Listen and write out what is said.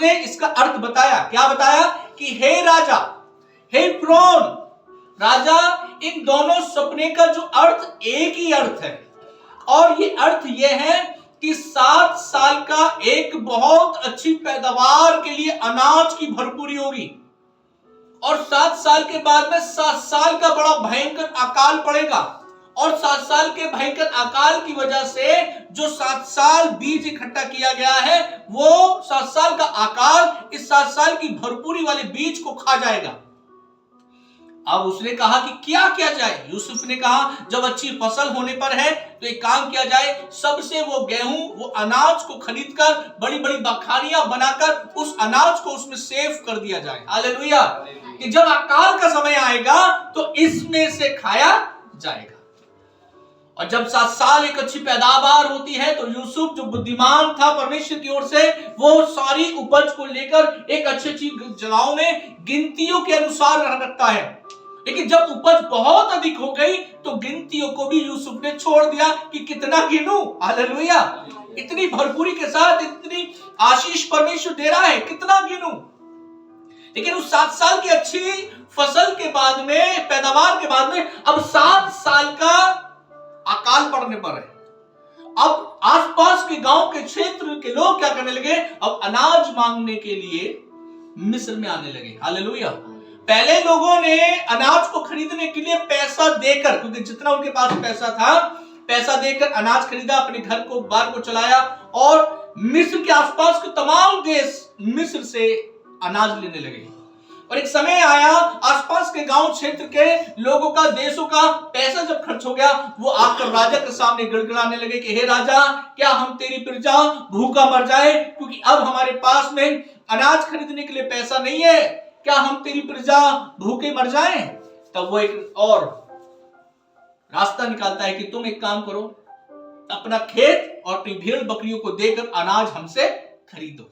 ने इसका अर्थ बताया। क्या बताया? कि हे राजा, हे फिरौन राजा, इन दोनों सपने का जो अर्थ एक ही अर्थ है, और ये अर्थ ये है कि 7 साल का एक बहुत अच्छी पैदावार के लिए अनाज की भरपूरी होगी, और 7 साल के बाद में 7 साल का बड़ा भयंकर अकाल पड़ेगा, और 7 साल के भयंकर अकाल की वजह से जो 7 साल बीज इकट्ठा किया गया है, वो 7 साल का अकाल इस 7 साल की भरपूरी वाले बीज को खा जाएगा। अब उसने कहा कि क्या किया जाए? यूसुफ ने कहा जब अच्छी फसल होने पर है तो एक काम किया जाए, सबसे वो गेहूं, वो अनाज को खरीदकर बड़ी बड़ी बखारियां बनाकर उस अनाज को उसमें सेव कर दिया जाए। हालेलुया! कि जब अकाल का समय आएगा तो इसमें से खाया जाएगा। और जब 7 साल एक अच्छी पैदावार होती है तो यूसुफ जो बुद्धिमान था परमेश्वर की ओर से, वो सारी उपज को लेकर एक अच्छी अच्छी जगहों में गिनतियों के अनुसार रखता है। लेकिन जब उपज बहुत अधिक हो गई तो गिनतियों को भी यूसुफ ने छोड़ दिया कि कितना गिनूं। हालेलुया! इतनी भरपूरी के साथ इतनी आशीष परमेश्वर दे रहा है, कितना गिनूं। लेकिन उस 7 साल की अच्छी फसल के बाद में, पैदावार के बाद में, अब 7 साल का अकाल पड़ने पर है। अब आसपास के गांव के क्षेत्र के लोग क्या करने लगे? अब अनाज मांगने के लिए मिस्र में आने लगे। हालेलुया! पहले लोगों ने अनाज को खरीदने के लिए पैसा देकर, क्योंकि जितना उनके पास पैसा था, पैसा देकर अनाज खरीदा, अपने घर को बार को चलाया, और मिस्र के आसपास के तमाम देश मिस्र से अनाज लेने लगे। और एक समय आया, आसपास के गांव क्षेत्र के लोगों का, देशों का पैसा जब खर्च हो गया, वो आकर राजा के सामने गिड़गिड़ाने लगे कि हे राजा, क्या हम तेरी प्रजा भूखा मर जाए, क्योंकि अब हमारे पास में अनाज खरीदने के लिए पैसा नहीं है, क्या हम तेरी प्रजा भूखे मर जाएं? तब वो एक और रास्ता निकालता है कि तुम एक काम करो, अपना खेत और अपनी भेड़ बकरियों को देकर अनाज हमसे खरीदो।